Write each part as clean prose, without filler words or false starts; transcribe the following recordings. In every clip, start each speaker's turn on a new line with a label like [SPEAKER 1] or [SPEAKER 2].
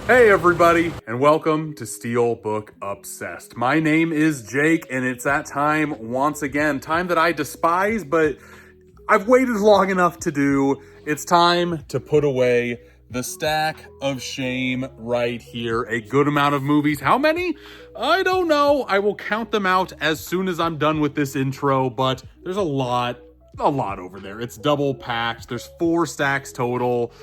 [SPEAKER 1] Hey everybody, and welcome to Steelbook Obsessed. My name is Jake, and it's that time once again, time that I despise, but I've waited long enough to do. It's time to put away the stack of shame right here. A good amount of movies. How many? I don't know. I will count them out as soon as I'm done with this intro, but there's a lot over there. It's double packed. There's 4 stacks total.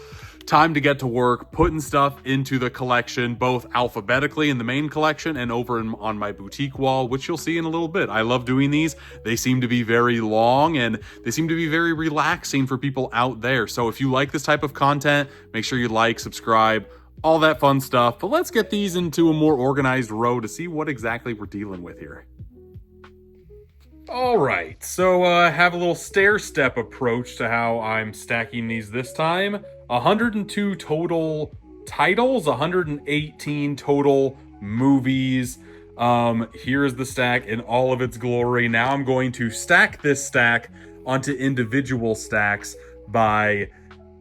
[SPEAKER 1] Time to get to work, putting stuff into the collection, both alphabetically in the main collection and over on my boutique wall, which you'll see in a little bit. I love doing these. They seem to be very long and they seem to be very relaxing for people out there. So if you like this type of content, make sure you like, subscribe, all that fun stuff. But let's get these into a more organized row to see what exactly we're dealing with here. All right, so I have a little stair-step approach to how I'm stacking these this time. 102 total titles, 118 total movies. Here's the stack in all of its glory. Now I'm going to stack this stack onto individual stacks by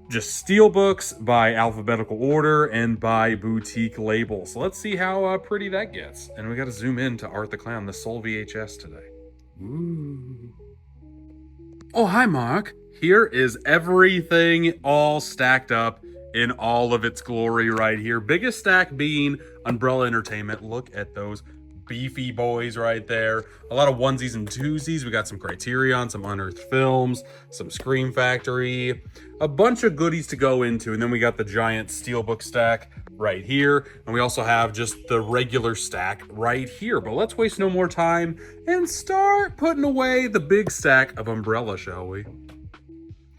[SPEAKER 1] just steelbooks, by alphabetical order, and by boutique label. So let's see how pretty that gets. And we got to zoom in to Art the Clown, the sole VHS today. Ooh. Oh, hi, Mark. Here is everything all stacked up in all of its glory right here. Biggest stack being Umbrella Entertainment. Look at those beefy boys right there. A lot of onesies and twosies. We got some Criterion, some Unearthed Films, some Scream Factory, a bunch of goodies to go into. And then we got the giant Steelbook stack right here. And we also have just the regular stack right here. But let's waste no more time and start putting away the big stack of Umbrella, shall we?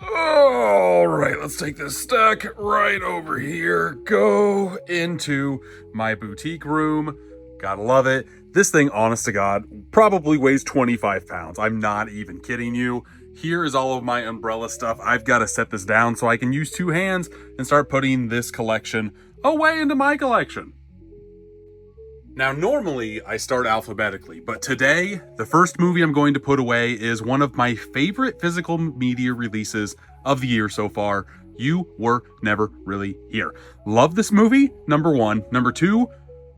[SPEAKER 1] All right, let's take this stack right over here. Go into my boutique room. Gotta love it. This thing, honest to God, probably weighs 25 pounds. I'm not even kidding you. Here is all of my Umbrella stuff. I've got to set this down so I can use 2 hands and start putting this collection away into my collection. Now, normally I start alphabetically, but today, the first movie I'm going to put away is one of my favorite physical media releases of the year so far. You Were Never Really Here. Love this movie, number 1. Number 2,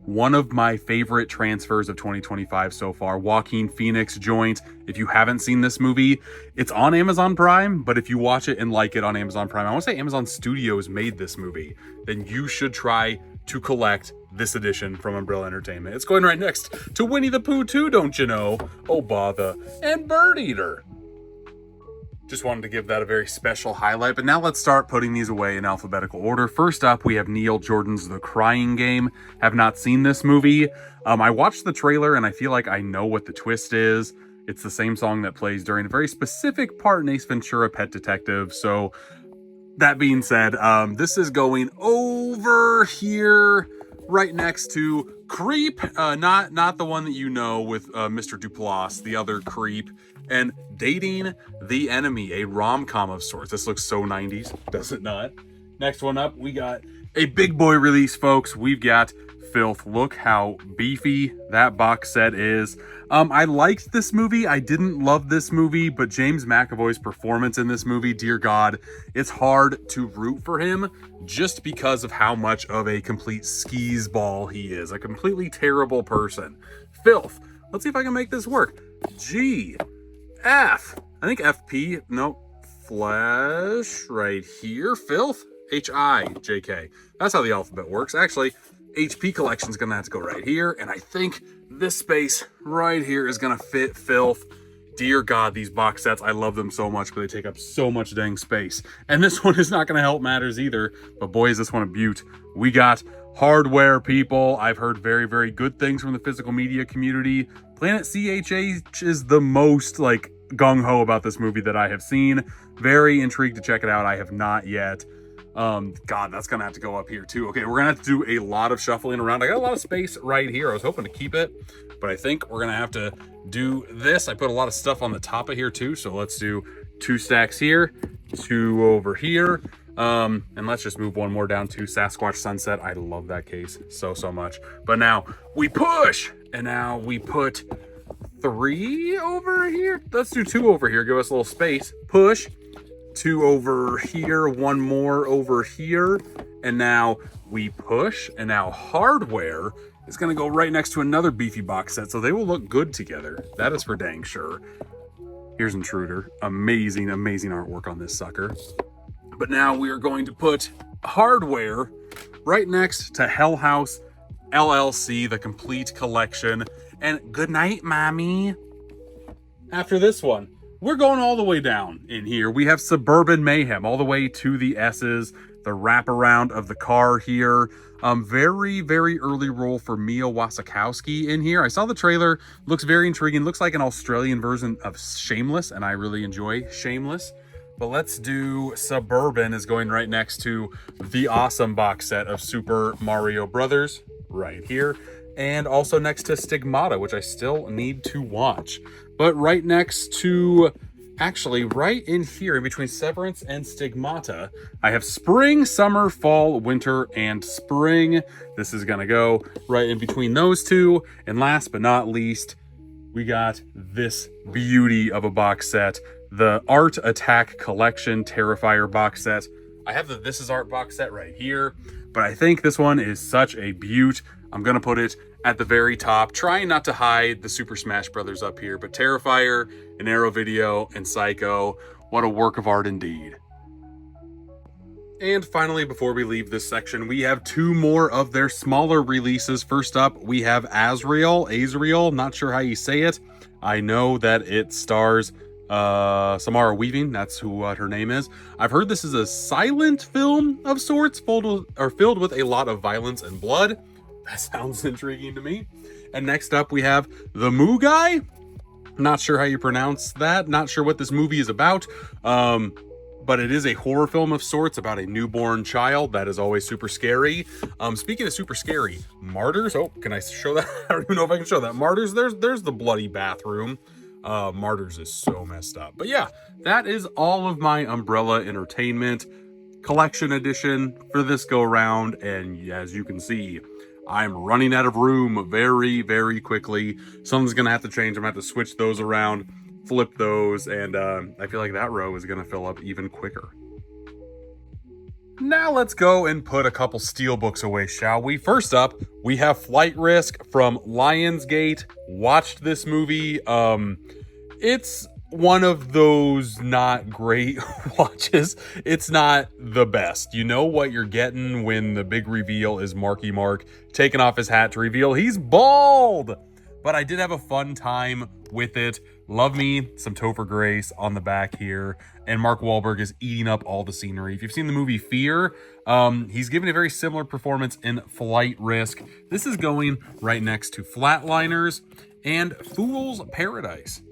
[SPEAKER 1] one of my favorite transfers of 2025 so far. Joaquin Phoenix joint. If you haven't seen this movie, it's on Amazon Prime, but if you watch it and like it on Amazon Prime, I want to say Amazon Studios made this movie, then you should try to collect this edition from Umbrella Entertainment. It's going right next to Winnie the Pooh 2, don't you know? Oh, bother. And Bird Eater. Just wanted to give that a very special highlight, but now let's start putting these away in alphabetical order. First up, we have Neil Jordan's The Crying Game. Have not seen this movie. I watched the trailer and I feel like I know what the twist is. It's the same song that plays during a very specific part in Ace Ventura: Pet Detective. So that being said, this is going over here right next to Creep, not the one that you know with Mr. Duplass, the other Creep, and Dating the Enemy, a rom-com of sorts. This looks so 90s, does it not? Next one up, we got a big boy release, folks. We've got Filth. Look how beefy that box set is. I liked this movie. I didn't love this movie, but James McAvoy's performance in this movie, dear God, it's hard to root for him just because of how much of a complete skis ball he is. A completely terrible person. Filth. Let's see if I can make this work. G. F. I think FP. No. Flesh. Right here. Filth. H-I-J-K. That's how the alphabet works. Actually, HP collection's gonna have to go right here, and I think this space right here is gonna fit Filth. Dear God, these box sets, I love them so much, but they take up so much dang space. And this one is not gonna help matters either, but boy, is this one a beaut. We got Hardware, people. I've heard very, very good things from the physical media community. Planet CHH is the most, like, gung-ho about this movie that I have seen. Very intrigued to check it out. I have not yet. God, that's gonna have to go up here too. Okay, we're gonna have to do a lot of shuffling around. I got a lot of space right here. I was hoping to keep it, but I think we're gonna have to do this. I put a lot of stuff on the top of here too, so let's do 2 stacks here, 2 over here, and let's just move one more down to Sasquatch Sunset. I love that case so much. But now we push, and now we put 3 over here. Let's do 2 over here. Give us a little space. Push. 2 over here, 1 more over here, And now we push, and now hardware is going to go right next to another beefy box set, so they will look good together. That is for dang sure. Here's Intruder. Amazing, amazing artwork on this sucker. But now we are going to put hardware right next to Hell House LLC, the complete collection. And good night, mommy. After this one, we're going all the way down in here. We have Suburban Mayhem, all the way to the S's, the wraparound of the car here. Very, very early role for Mia Wasikowska in here. I saw the trailer, looks very intriguing. Looks like an Australian version of Shameless, and I really enjoy Shameless. But let's do Suburban is going right next to the awesome box set of Super Mario Brothers right here. And also next to Stigmata, which I still need to watch. But right next to, actually right in here, in between Severin and Stigmata, I have Spring, Summer, Fall, Winter, and Spring. This is gonna go right in between those two. And last but not least, we got this beauty of a box set, the Art Attack Collection Terrifier box set. I have the This Is Art box set right here, but I think this one is such a beaut. I'm gonna put it at the very top, trying not to hide the Super Smash Brothers up here, but Terrifier, and Arrow Video, and Psycho, what a work of art indeed. And finally, before we leave this section, we have two more of their smaller releases. First up, we have Azrael, not sure how you say it. I know that it stars Samara Weaving, that's what her name is. I've heard this is a silent film of sorts, filled with a lot of violence and blood. That sounds intriguing to me. And next up, we have The Moo Guy. Not sure how you pronounce that. Not sure what this movie is about. But it is a horror film of sorts about a newborn child. That is always super scary. Speaking of super scary, Martyrs. Oh, can I show that? I don't even know if I can show that. Martyrs, there's the bloody bathroom. Martyrs is so messed up. But yeah, that is all of my Umbrella Entertainment collection edition for this go around. And as you can see, I'm running out of room very, very quickly. Something's gonna have to change. I'm gonna have to switch those around, flip those, and I feel like that row is gonna fill up even quicker. Now let's go and put a couple Steelbooks away, shall we? First up, we have Flight Risk from Lionsgate. Watched this movie. It's one of those not great watches. It's not the best. You know what you're getting when the big reveal is Marky Mark taking off his hat to reveal he's bald. But I did have a fun time with it. Love me some Topher Grace on the back here. And Mark Wahlberg is eating up all the scenery. If you've seen the movie Fear, he's given a very similar performance in Flight Risk. This is going right next to Flatliners and Fool's Paradise.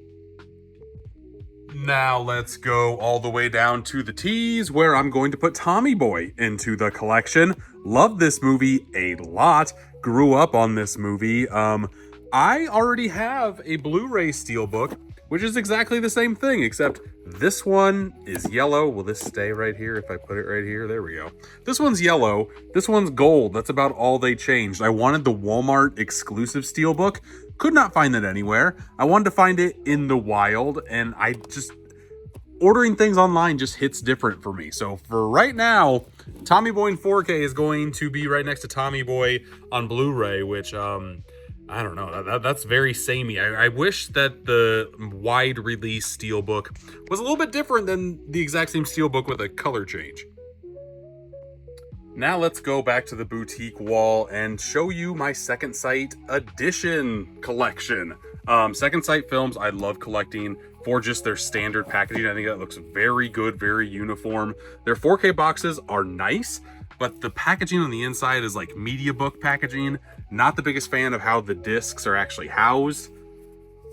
[SPEAKER 1] Now let's go all the way down to the T's, where I'm going to put Tommy Boy into the collection. Love this movie a lot. Grew up on this movie. I already have a Blu-ray Steelbook, which is exactly the same thing, except this one is yellow. Will this stay right here if I put it right here? There we go. This one's yellow. This one's gold. That's about all they changed. I wanted the Walmart exclusive Steelbook. Could not find that anywhere. I wanted to find it in the wild, and ordering things online just hits different for me. So for right now, Tommy Boy in 4K is going to be right next to Tommy Boy on Blu-ray, which, I don't know, that's very samey. I wish that the wide release Steelbook was a little bit different than the exact same Steelbook with a color change. Now let's go back to the boutique wall and show you my Second Sight edition collection. Second Sight films I love collecting for just their standard packaging. I think that looks very good, very uniform. Their 4K boxes are nice, but the packaging on the inside is like media book packaging. Not the biggest fan of how the discs are actually housed.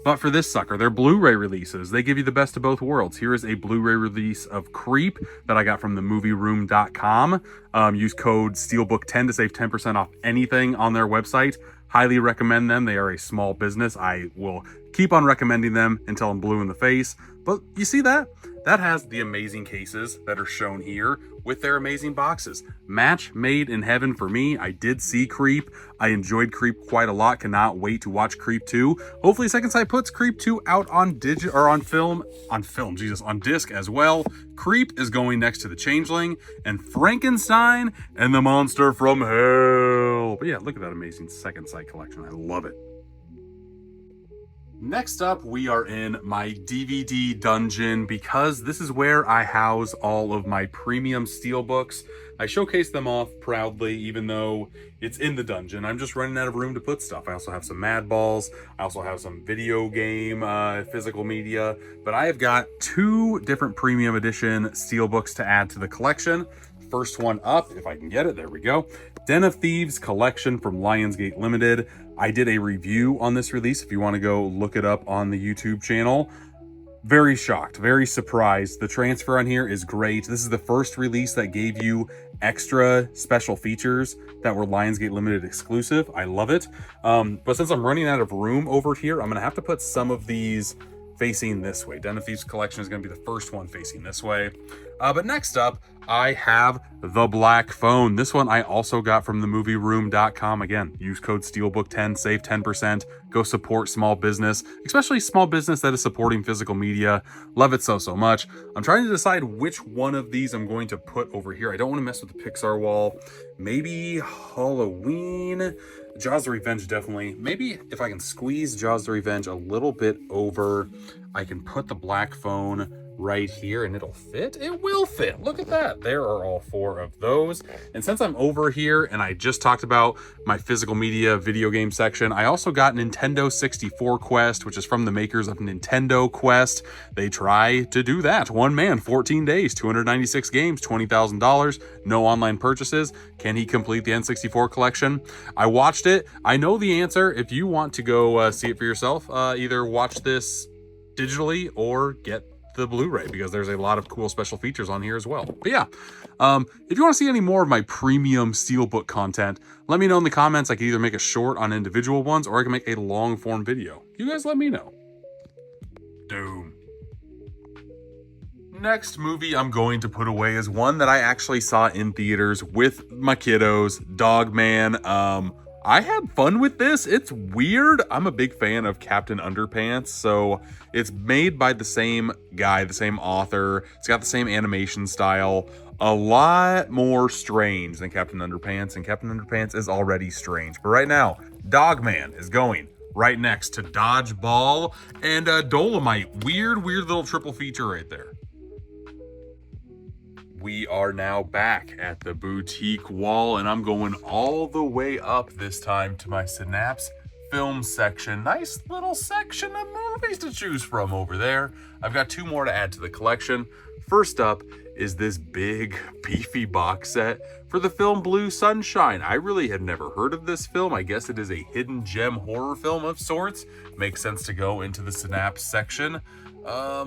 [SPEAKER 1] But for this sucker, they're Blu-ray releases. They give you the best of both worlds. Here is a Blu-ray release of Creep that I got from themovieroom.com. Use code SteelBook10 to save 10% off anything on their website. Highly recommend them. They are a small business. I will keep on recommending them until I'm blue in the face. But you see that? that has the amazing cases that are shown here with their amazing boxes. Match made in heaven for me. I did see Creep. I enjoyed Creep quite a lot. Cannot wait to watch Creep 2. Hopefully Second Sight puts Creep 2 out on on disc as well. Creep is going next to The Changeling and Frankenstein and the Monster from Hell. But yeah, look at that amazing Second Sight collection. I love it. Next up, we are in my DVD dungeon because this is where I house all of my premium Steelbooks. I showcase them off proudly, even though it's in the dungeon. I'm just running out of room to put stuff. I also have some Mad Balls. I also have some video game physical media. But I have got 2 different premium edition Steelbooks to add to the collection. First one up, if I can get it, there we go. Den of Thieves collection from Lionsgate Limited. I did a review on this release if you want to go look it up on the YouTube channel. Very shocked, very surprised. The transfer on here is great. This is the first release that gave you extra special features that were Lionsgate Limited exclusive. I love it. But since I'm running out of room over here, I'm going to have to put some of these facing this way. Den of Thieves collection is going to be the first one facing this way. But next up, I have the Black Phone. This one I also got from themovieroom.com. Again, use code STEELBOOK10, save 10%. Go support small business, especially small business that is supporting physical media. Love it so much. I'm trying to decide which one of these I'm going to put over here. I don't want to mess with the Pixar wall. Maybe Halloween. Jaws the Revenge, definitely. Maybe if I can squeeze Jaws the Revenge a little bit over, I can put the Black Phone right here and it'll fit. It will fit. Look at that. There are all 4 of those. And since I'm over here and I just talked about my physical media video game section, I also got Nintendo 64 Quest, which is from the makers of Nintendo Quest. They try to do that. One man, 14 days, 296 games, $20,000, no online purchases. Can he complete the N64 collection? I watched it. I know the answer. If you want to go see it for yourself, either watch this digitally or get the Blu-ray, because there's a lot of cool special features on here as well. But yeah, if you want to see any more of my premium Steelbook content, let me know in the comments. I can either make a short on individual ones or I can make a long form video. You guys let me know. Doom. Next movie I'm going to put away is one that I actually saw in theaters with my kiddos, Dogman. I had fun with this. It's weird. I'm a big fan of Captain Underpants, so it's made by the same guy, the same author. It's got the same animation style. A lot more strange than Captain Underpants, and Captain Underpants is already strange. But right now, Dogman is going right next to Dodgeball and Dolomite. Weird little triple feature right there. We are now back at the boutique wall, and I'm going all the way up this time to my Synapse film section. Nice little section of movies to choose from over there. I've got 2 more to add to the collection. First up is this big, beefy box set for the film Blue Sunshine. I really had never heard of this film. I guess it is a hidden gem horror film of sorts. Makes sense to go into the Synapse section.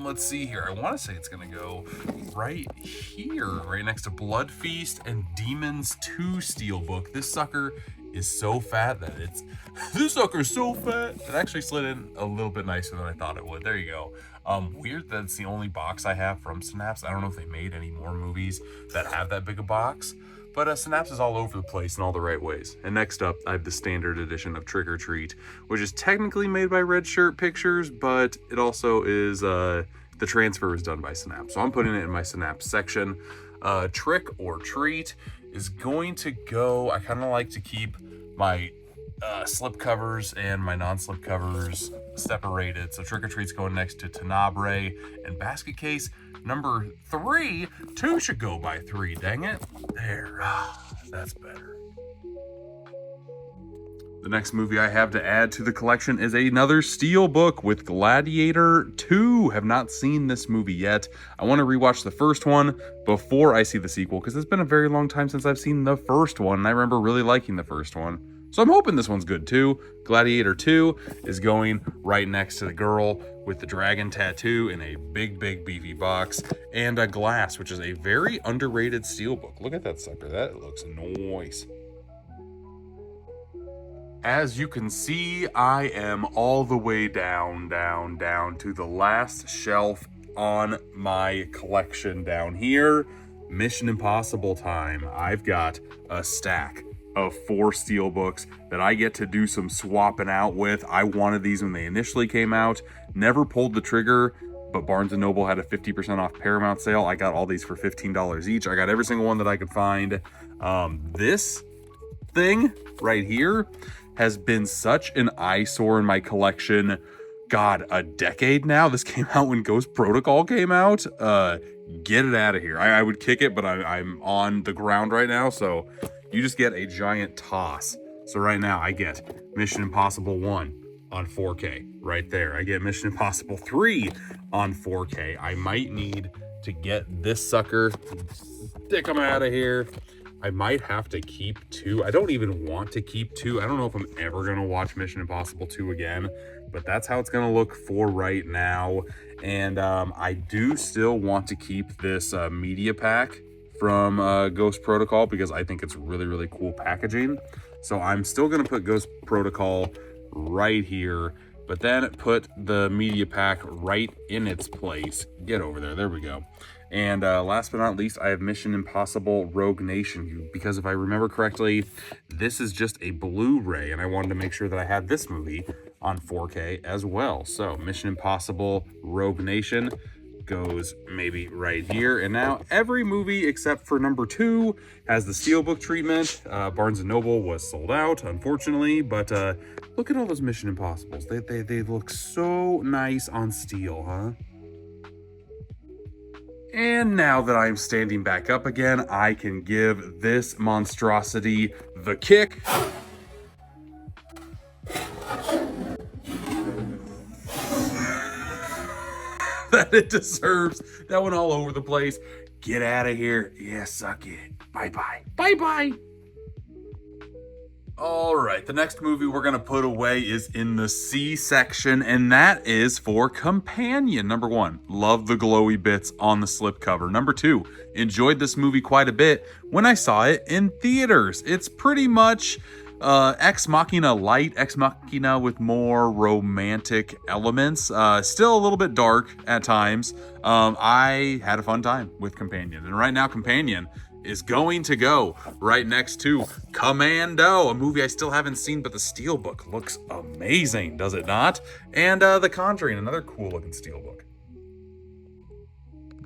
[SPEAKER 1] Let's see here. I want to say it's going to go right here, right next to Blood Feast and Demons 2 Steelbook. This sucker is so fat that this sucker's so fat. It actually slid in a little bit nicer than I thought it would. There you go. Weird that it's the only box I have from Synapse. I don't know if they made any more movies that have that big a box. But Synapse is all over the place in all the right ways. And next up, I have the standard edition of Trick or Treat, which is technically made by Red Shirt Pictures, but it also is, the transfer is done by Synapse. So I'm putting it in my Synapse section. Trick or Treat is going to go, I kind of like to keep my slip covers and my non-slip covers separated. So Trick or Treat's going next to Tenebrae, and Basket Case number 3. 2 should go by 3, dang it. There, that's better. The next movie I have to add to the collection is another Steelbook with Gladiator 2. Have not seen this movie yet. I want to rewatch the first one before I see the sequel, because it's been a very long time since I've seen the first one, and I remember really liking the first one. So I'm hoping this one's good too. Gladiator 2 is going right next to the girl with the dragon tattoo in a big beefy box, and a Glass, which is a very underrated Steelbook. Look at that sucker. That looks nice. As you can see, I am all the way down to the last shelf on my collection down here. Mission Impossible time. I've got a stack of 4 Steelbooks that I get to do some swapping out with. I wanted these when they initially came out, never pulled the trigger, but Barnes & Noble had a 50% off Paramount sale. I got all these for $15 each. I got every single one that I could find. This thing right here has been such an eyesore in my collection. God, a decade now. This came out when Ghost Protocol came out. Get it out of here. I would kick it, but I'm on the ground right now, so you just get a giant toss. So right now I get Mission Impossible 1 on 4K right there. I get Mission Impossible 3 on 4K. I might need to get this sucker, stick them out of here. I might have to keep 2. I don't even want to keep 2. I don't know if I'm ever going to watch Mission Impossible 2 again, but that's how it's going to look for right now. And I do still want to keep this media pack from Ghost Protocol because I think it's really, really cool packaging. So I'm still going to put Ghost Protocol right here, but then put the media pack right in its place. Get over there. There we go. And last but not least, I have Mission Impossible Rogue Nation, because if I remember correctly, this is just a Blu-ray, and I wanted to make sure that I had this movie on 4K as well. So Mission Impossible Rogue Nation goes maybe right here. And now every movie except for number 2 has the Steelbook treatment. Barnes & Noble was sold out, unfortunately, but look at all those Mission Impossibles. They look so nice on steel, huh? And now that I'm standing back up again, I can give this monstrosity the kick that it deserves. That went all over the place. Get out of here. Yeah, suck it. Bye-bye. Bye-bye. All right, the next movie we're going to put away is in the C section, and that is for Companion. Number 1, love the glowy bits on the slipcover. Number 2, enjoyed this movie quite a bit when I saw it in theaters. It's pretty much Ex Machina light, Ex Machina with more romantic elements. Still a little bit dark at times. I had a fun time with Companion, and right now Companion is going to go right next to Commando, a movie I still haven't seen, but the Steelbook looks amazing, does it not? And The Conjuring, another cool looking Steelbook.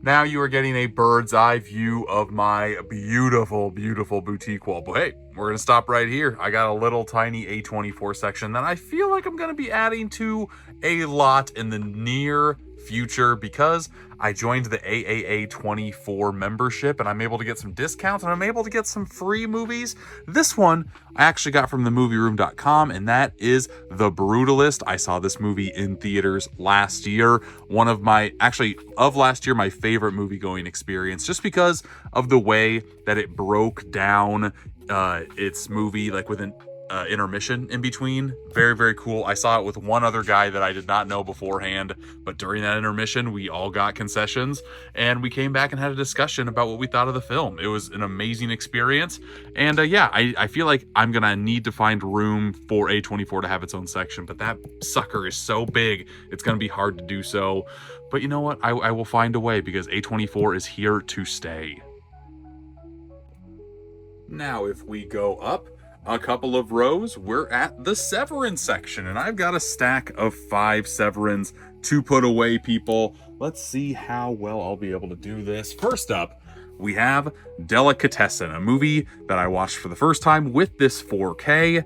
[SPEAKER 1] Now you are getting a bird's eye view of my beautiful, beautiful boutique wall. But hey, we're going to stop right here. I got a little tiny A24 section that I feel like I'm going to be adding to a lot in the near future because I joined the AAA24 membership and I'm able to get some discounts and I'm able to get some free movies. This one I actually got from themovieroom.com, and that is The Brutalist. I saw this movie in theaters last year. One of my, actually of last year, my favorite movie going experience, just because of the way that it broke down its movie like with an intermission in between. Very, very cool. I saw it with one other guy that I did not know beforehand, but during that intermission we all got concessions and we came back and had a discussion about what we thought of the film. It was an amazing experience, and yeah, I feel like I'm gonna need to find room for A24 to have its own section, but that sucker is so big it's gonna be hard to do so. But you know what, I will find a way because A24 is here to stay. Now if we go up a couple of rows, we're at the Severin section, and I've got a stack of 5 Severins to put away, people. Let's see how well I'll be able to do this. First up, we have Delicatessen, a movie that I watched for the first time with this 4K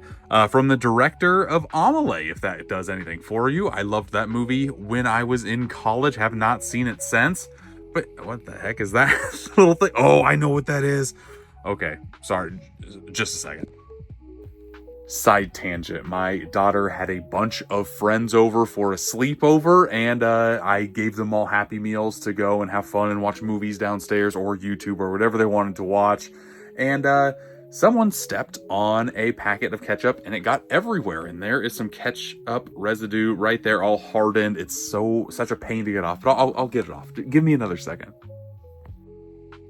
[SPEAKER 1] from the director of Amelie, if that does anything for you. I loved that movie when I was in college, have not seen it since. But what the heck is that little thing? Oh, I know what that is. Okay, sorry, just a second. Side tangent. My daughter had a bunch of friends over for a sleepover, and I gave them all Happy Meals to go and have fun and watch movies downstairs or YouTube or whatever they wanted to watch. And someone stepped on a packet of ketchup and it got everywhere. And there is some ketchup residue right there, all hardened. It's such a pain to get off, but I'll get it off. Give me another second.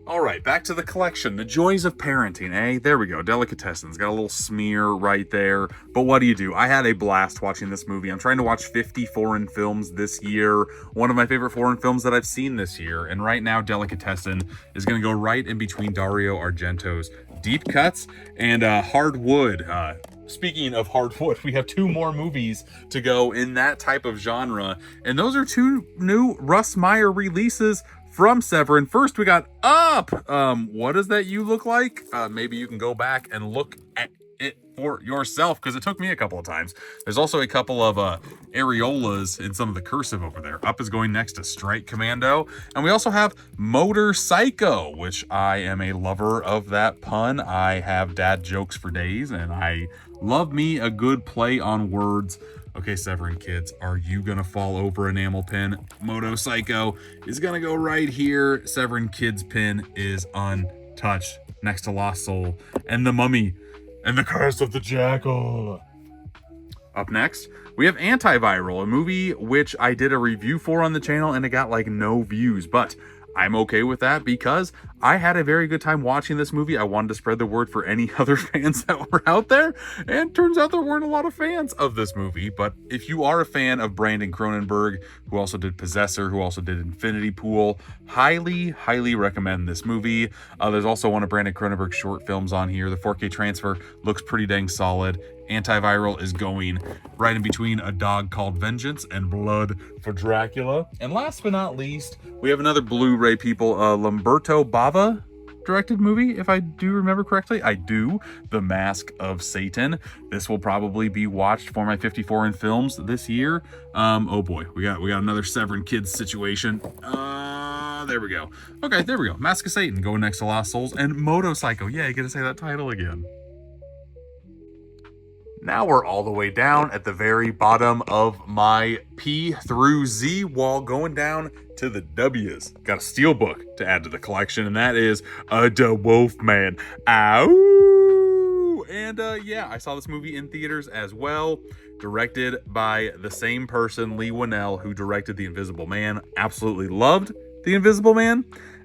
[SPEAKER 1] All right, back to the collection. The joys of parenting, eh? There we go. Delicatessens. Got a little smear right there. But what do? I had a blast watching this movie. I'm trying to watch 50 foreign films this year. One of my favorite foreign films that I've seen this year. And right now, Delicatessen is going to go right in between Dario Argento's Deep Cuts and Hardwood. Speaking of hardwood, we have 2 more movies to go in that type of genre. And those are 2 new Russ Meyer releases from Severin. First, we got Up. What does that you look like? Maybe you can go back and look at it for yourself, because it took me a couple of times. There's also a couple of areolas in some of the cursive over there. Up is going next to Strike Commando. And we also have Motor Psycho, which I am a lover of that pun. I have dad jokes for days, and I love me a good play on words. Okay, Severin kids, are you gonna fall over enamel pin? Moto Psycho is gonna go right here. Severin kids pin is untouched next to Lost Soul and The Mummy and The Curse of the Jackal. Up next, we have Antiviral, a movie which I did a review for on the channel and it got like no views, but I'm okay with that because I had a very good time watching this movie. I wanted to spread the word for any other fans that were out there, and turns out there weren't a lot of fans of this movie. But if you are a fan of Brandon Cronenberg, who also did Possessor, who also did Infinity Pool, highly recommend this movie. There's also one of Brandon Cronenberg's short films on here. The 4K transfer looks pretty dang solid. Antiviral is going right in between A Dog Called Vengeance and Blood for Dracula. And last but not least, we have another Blu-ray people, Lamberto Bava directed movie, if I do remember correctly. I do. The Mask of Satan. This will probably be watched for my 54 in films this year. Oh boy, we got another Severin kids situation. There we go. Okay, there we go. Mask of Satan going next to Lost Souls and Moto Psycho. Yeah, you gotta say that title again. Now we're all the way down at the very bottom of my P through Z wall, going down to the W's. Got a Steelbook to add to the collection, and that is The Wolfman. Ow! And yeah, I saw this movie in theaters as well. Directed by the same person, Lee Winnell, who directed The Invisible Man. Absolutely loved The Invisible Man.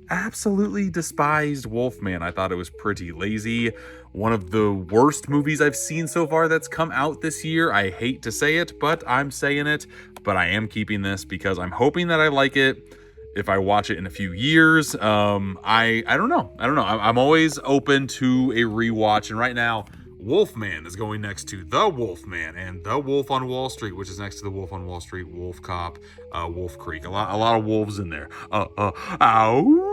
[SPEAKER 1] Absolutely despised Wolfman. I thought it was pretty lazy. One of the worst movies I've seen so far that's come out this year. I hate to say it, but I'm saying it. But I am keeping this because I'm hoping that I like it if I watch it in a few years. I don't know. I'm always open to a rewatch. And right now, Wolfman is going next to The Wolfman and The Wolf on Wall Street, which is next to The Wolf on Wall Street, Wolf Cop, Wolf Creek. A lot of wolves in there. Ow!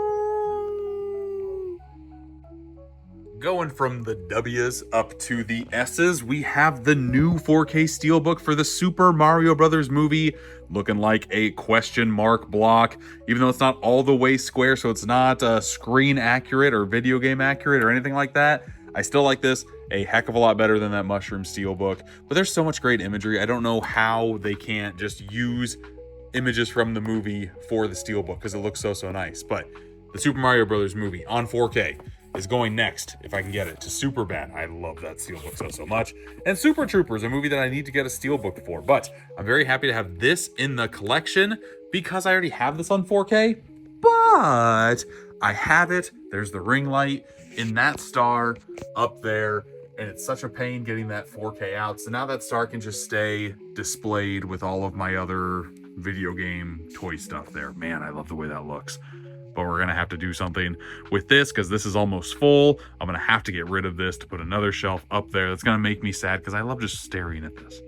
[SPEAKER 1] Going from the W's up to the S's, we have the new 4K Steelbook for the Super Mario Brothers movie, looking like a question mark block, even though it's not all the way square, so it's not screen accurate or video game accurate or anything like that. I still like this a heck of a lot better than that Mushroom Steelbook, but there's so much great imagery. I don't know how they can't just use images from the movie for the Steelbook because it looks so nice. But the Super Mario Brothers movie on 4K is going next, if I can get it, to Superbad. I love that Steelbook so much. And Super Troopers, a movie that I need to get a Steelbook for. But I'm very happy to have this in the collection because I already have this on 4K. But I have it. There's the ring light in that star up there. And it's such a pain getting that 4K out. So now that star can just stay displayed with all of my other video game toy stuff there. Man, I love the way that looks. But we're going to have to do something with this because this is almost full. I'm going to have to get rid of this to put another shelf up there. That's going to make me sad because I love just staring at this.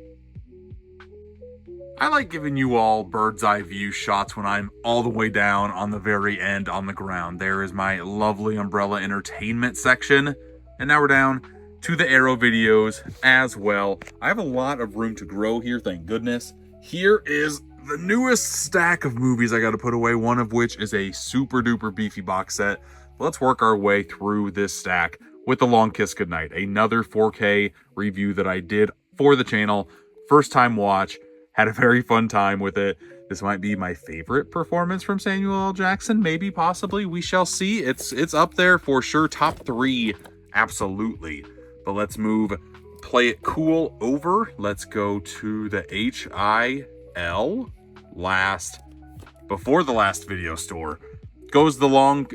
[SPEAKER 1] I like giving you all bird's eye view shots when I'm all the way down on the very end on the ground. There is my lovely Umbrella Entertainment section. And now we're down to the Arrow videos as well. I have a lot of room to grow here, thank goodness. Here is the newest stack of movies I got to put away, one of which is a super duper beefy box set. Let's work our way through this stack with The Long Kiss Goodnight, another 4K review that I did for the channel. First time watch, had a very fun time with it. This might be my favorite performance from Samuel L. Jackson, maybe, possibly. We shall see. It's up there for sure. Top 3, absolutely. But let's move Play It Cool over. Let's go to the HIL before the last video store. goes the long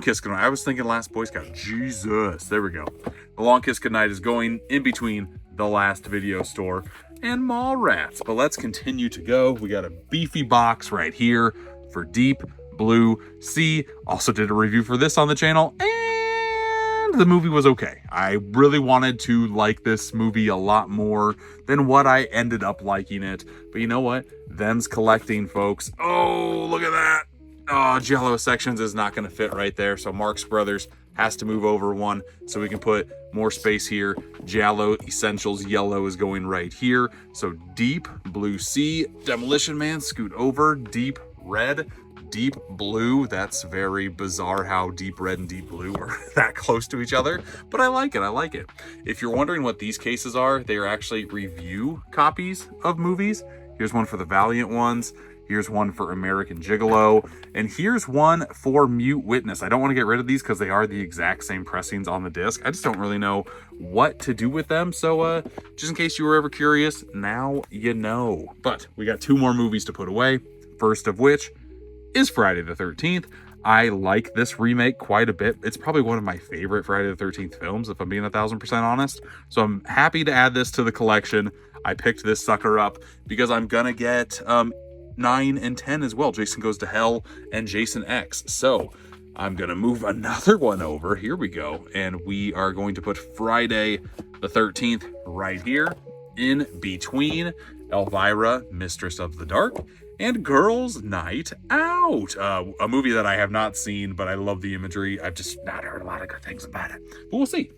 [SPEAKER 1] kiss goodnight. I was thinking Last Boy Scout. Jesus, there we go. The long kiss goodnight is going in between the Last Video Store and Mallrats. But let's continue to go. We got a beefy box right here for Deep Blue Sea. Also did a review for this on the channel, and the movie was okay. I really wanted to like this movie a lot more than what I ended up liking it. But you know what? Them's collecting, folks. Oh, look at that. Oh, Jello sections is not going to fit right there. So Marx Brothers has to move over one so we can put more space here. Jello Essentials Yellow is going right here. So Deep Blue Sea, Demolition Man, scoot over. Deep Red, Deep Blue. That's very bizarre how Deep Red and Deep Blue are that close to each other, but I like it. I like it. If you're wondering what these cases are, they are actually review copies of movies. Here's one for the Valiant ones. Here's one for American Gigolo. And here's one for Mute Witness. I don't want to get rid of these because they are the exact same pressings on the disc. I just don't really know what to do with them. So just in case you were ever curious, now you know. But we got 2 more movies to put away. First of which is Friday the 13th. I like this remake quite a bit. It's probably one of my favorite Friday the 13th films, if I'm being 1000% honest. So I'm happy to add this to the collection. I picked this sucker up because I'm gonna get 9 and 10 as well. Jason Goes to Hell and Jason X. So I'm gonna move another one over. Here we go. And we are going to put Friday the 13th right here in between Elvira, Mistress of the Dark, and Girls Night Out. A movie that I have not seen, but I love the imagery. I've just not heard a lot of good things about it, but we'll see.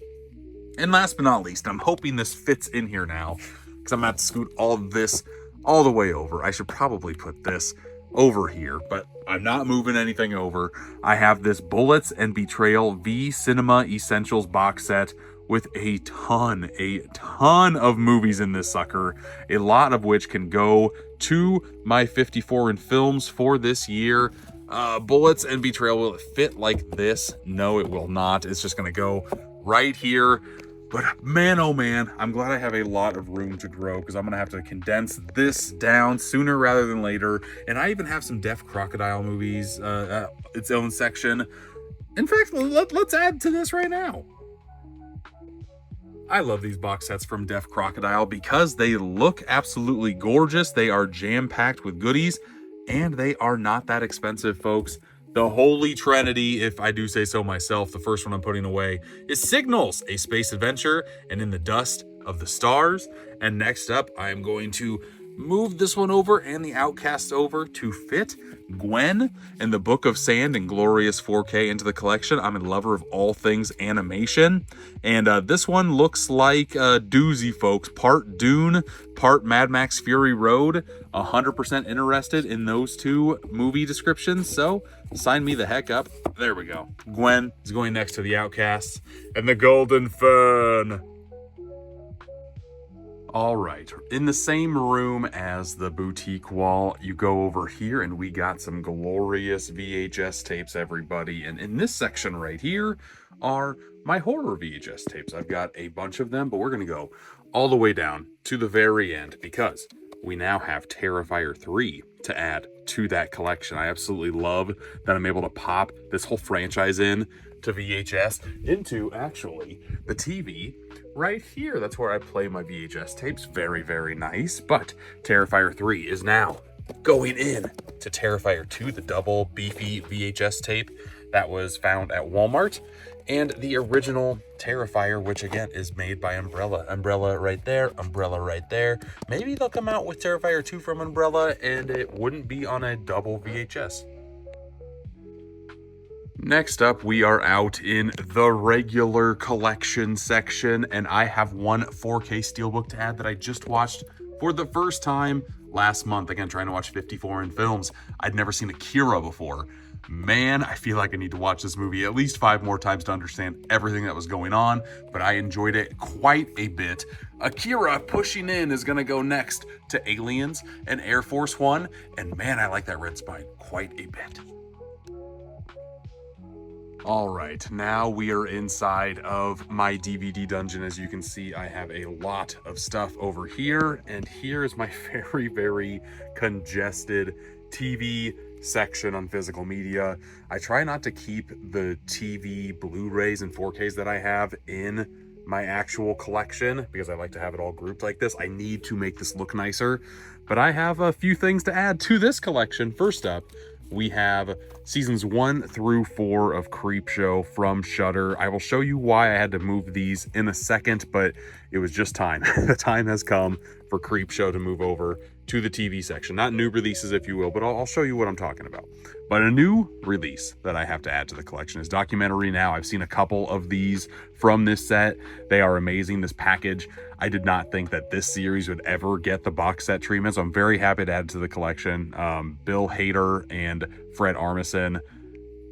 [SPEAKER 1] And last but not least, I'm hoping this fits in here now, because I'm going to have to scoot all of this all the way over. I should probably put this over here, but I'm not moving anything over. I have this Bullets and Betrayal V Cinema Essentials box set with a ton of movies in this sucker, a lot of which can go to my 54 in films for this year. Bullets and Betrayal, will it fit like this? No, it will not. It's just gonna go right here. But man, oh man, I'm glad I have a lot of room to grow, because I'm gonna have to condense this down sooner rather than later. And I even have some Deaf Crocodile movies, its own section. In fact, let's add to this right now. I love these box sets from Deaf Crocodile because they look absolutely gorgeous. They are jam-packed with goodies, and they are not that expensive, folks. The holy trinity, if I do say so myself, the first one I'm putting away is Signals, A Space Adventure, and In the Dust of the Stars. And next up, I am going to move this one over and the Outcast over to fit Gwen and the Book of Sand in glorious 4K into the collection. I'm a lover of all things animation, and this one looks like a doozy, folks. Part Dune, part Mad Max Fury Road. 100% interested in those 2 movie descriptions, so sign me the heck up. There we go. Gwen is going next to the Outcasts and the Golden Fern. All right, in the same room as the boutique wall, you go over here and we got some glorious VHS tapes, everybody. And in this section right here are my horror VHS tapes. I've got a bunch of them, but we're gonna go all the way down to the very end because we now have Terrifier 3 to add to that collection. I absolutely love that I'm able to pop this whole franchise in to VHS into actually the TV right here. That's where I play my VHS tapes. Very, very nice. But Terrifier 3 is now going in to Terrifier 2, the double beefy VHS tape that was found at Walmart, and the original Terrifier, which again is made by Umbrella. Umbrella right there, Umbrella right there. Maybe they'll come out with Terrifier 2 from Umbrella and it wouldn't be on a double VHS. Next up, we are out in the regular collection section, and I have one 4K Steelbook to add that I just watched for the first time last month. Again, trying to watch 54 in films. I'd never seen Akira before. Man, I feel like I need to watch this movie at least 5 more times to understand everything that was going on, but I enjoyed it quite a bit. Akira pushing in is gonna go next to Aliens and Air Force One, and man, I like that red spine quite a bit. All right, now we are inside of my DVD dungeon. As you can see, I have a lot of stuff over here, and here is my very, very congested TV section on physical media. I try not to keep the TV Blu-rays and 4Ks that I have in my actual collection because I like to have it all grouped like this. I need to make this look nicer, but I have a few things to add to this collection. First up, we have seasons 1 through 4 of Creepshow from Shudder. I will show you why I had to move these in a second, but it was just time. The time has come for Creepshow to move over to the TV section. Not new releases, if you will, but I'll show you what I'm talking about. But a new release that I have to add to the collection is Documentary Now. I've seen a couple of these from this set. They are amazing. This package, I did not think that this series would ever get the box set treatment, so I'm very happy to add it to the collection. Bill Hader and Fred Armisen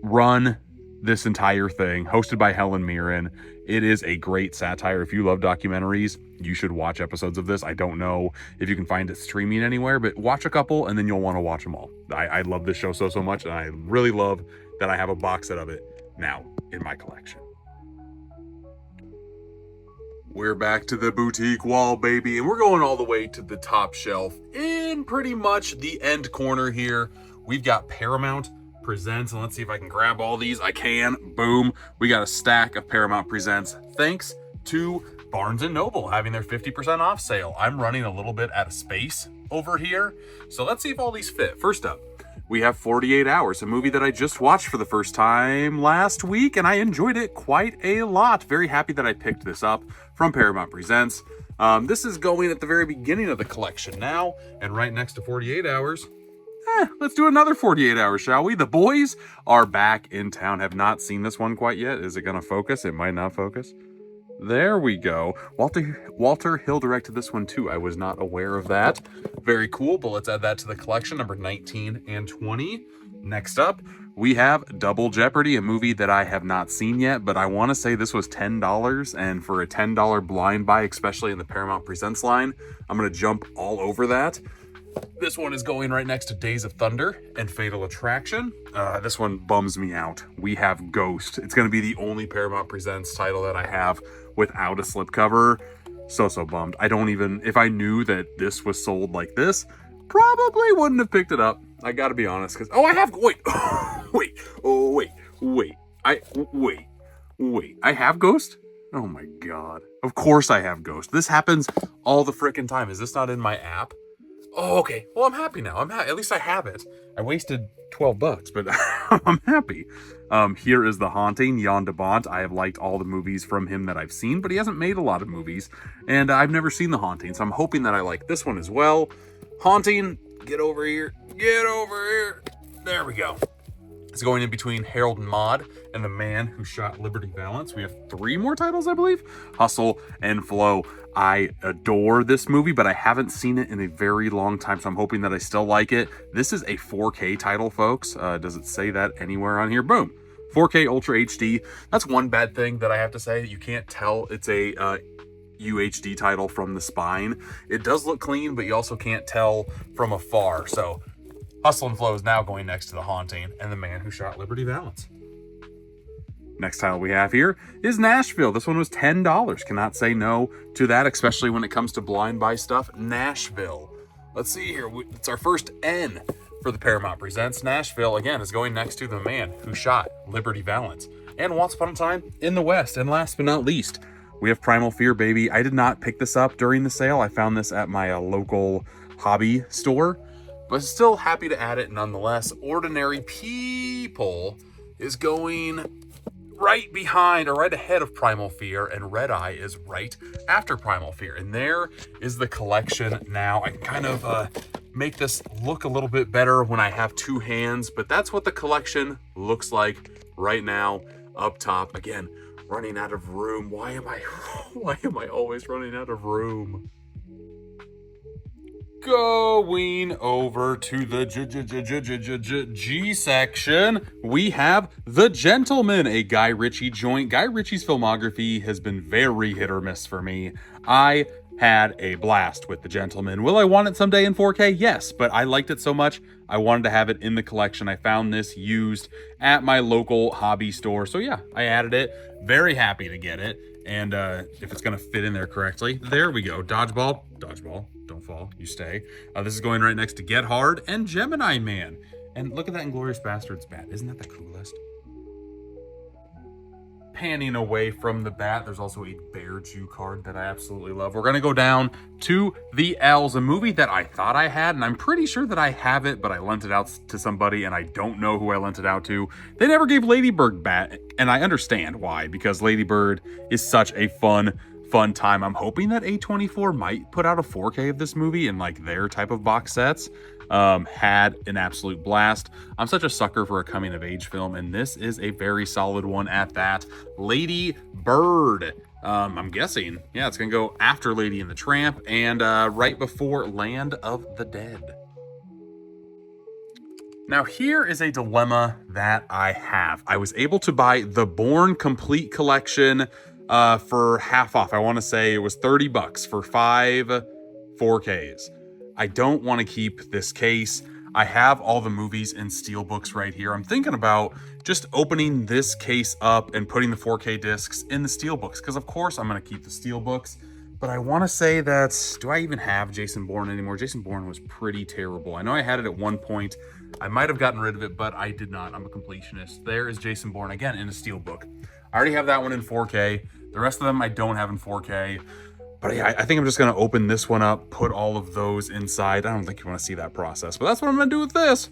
[SPEAKER 1] run this entire thing, hosted by Helen Mirren. It is a great satire. If you love documentaries, you should watch episodes of this. I don't know if you can find it streaming anywhere, but watch a couple and then you'll want to watch them all. I love this show so much, and I really love that I have a box set of it now in my collection. We're back to the boutique wall, baby, and we're going all the way to the top shelf. In pretty much the end corner here, we've got Paramount Presents, and let's see if I can grab all these. I can. Boom. We got a stack of Paramount Presents thanks to Barnes & Noble having their 50% off sale. I'm running a little bit out of space over here, so let's see if all these fit. First up, we have 48 Hours, a movie that I just watched for the first time last week, and I enjoyed it quite a lot. Very happy that I picked this up from Paramount Presents. This is going at the very beginning of the collection now, and right next to 48 Hours, let's do another 48 Hours, shall we? The Boys are back in town. Have not seen this one quite yet. Is it going to focus? It might not focus. There we go. Walter Hill directed this one too. I was not aware of that. Very cool, but let's add that to the collection, number 19 and 20. Next up, we have Double Jeopardy, a movie that I have not seen yet, but I want to say this was $10, and for a $10 blind buy, especially in the Paramount Presents line, I'm going to jump all over that. This one is going right next to Days of Thunder and Fatal Attraction. This one bums me out. We have Ghost. It's going to be the only Paramount Presents title that I have without a slipcover. So bummed. I don't even, if I knew that this was sold like this, probably wouldn't have picked it up. I gotta be honest, because, I have, wait. I have Ghost? Oh my God. Of course I have Ghost. This happens all the frickin' time. Is this not in my app? Oh, okay. Well, I'm happy now. At least I have it. I wasted $12, but I'm happy. Here is The Haunting, Jan de Bont. I have liked all the movies from him that I've seen, but he hasn't made a lot of movies, and I've never seen The Haunting, so I'm hoping that I like this one as well. Haunting, get over here. Get over here. There we go. It's going in between Harold and Maude and The Man Who Shot Liberty Valance. We have 3 more titles, I believe. Hustle and Flow. I adore this movie, but I haven't seen it in a very long time, so I'm hoping that I still like it. This is a 4K title, folks. Does it say that anywhere on here? Boom. 4K Ultra HD. That's one bad thing that I have to say. You can't tell it's a UHD title from the spine. It does look clean, but you also can't tell from afar. So Hustle and Flow is now going next to The Haunting and The Man Who Shot Liberty Valance. Next title we have here is Nashville. This one was $10. Cannot say no to that, especially when it comes to blind buy stuff. Nashville. Let's see here. It's our first N for the Paramount Presents. Nashville, again, is going next to The Man Who Shot Liberty Valance and Once Upon a Time in the West. And last but not least, we have Primal Fear, baby. I did not pick this up during the sale. I found this at my local hobby store, but still happy to add it nonetheless. Ordinary People is going right behind or right ahead of Primal Fear, and Red Eye is right after Primal Fear. And there is the collection now. I can kind of make this look a little bit better when I have 2 hands, but that's what the collection looks like right now up top. Again, running out of room. Why am I always running out of room? Going over to the G section, we have The Gentleman, a Guy Ritchie joint. Guy Ritchie's filmography has been very hit or miss for me. I had a blast with The Gentleman. Will I want it someday in 4K? Yes, but I liked it so much, I wanted to have it in the collection. I found this used at my local hobby store, so yeah, I added it. Very happy to get it, and if it's gonna fit in there correctly, there we go. Dodgeball, don't fall, you stay. This is going right next to Get Hard and Gemini Man. And look at that Inglourious Bastards bat. Isn't that the coolest? Panning away from the bat, there's also a Bear Jew card that I absolutely love. We're gonna go down to the L's, a movie that I thought I had, and I'm pretty sure that I have it, but I lent it out to somebody, and I don't know who I lent it out to. They never gave Lady Bird back, and I understand why, because Lady Bird is such a fun time. I'm hoping that A24 might put out a 4K of this movie in like their type of box sets. Had an absolute blast. I'm such a sucker for a coming of age film, and this is a very solid one at that. Lady Bird. I'm guessing, yeah, it's gonna go after Lady and the Tramp and right before Land of the Dead. Now here is a dilemma that I have. I was able to buy the Bourne Complete Collection for half off. I want to say it was $30 for 5 4Ks. I don't want to keep this case. I have all the movies in Steelbooks right here. I'm thinking about just opening this case up and putting the 4K discs in the Steelbooks, because of course I'm going to keep the Steelbooks. But I want to say that, do I even have Jason Bourne anymore? Jason Bourne was pretty terrible. I know I had it at one point. I might have gotten rid of it, but I did not. I'm a completionist. There is Jason Bourne, again, in a Steelbook. I already have that one in 4K. The rest of them I don't have in 4K. But yeah, I think I'm just going to open this one up, put all of those inside. I don't think you want to see that process, but that's what I'm going to do with this.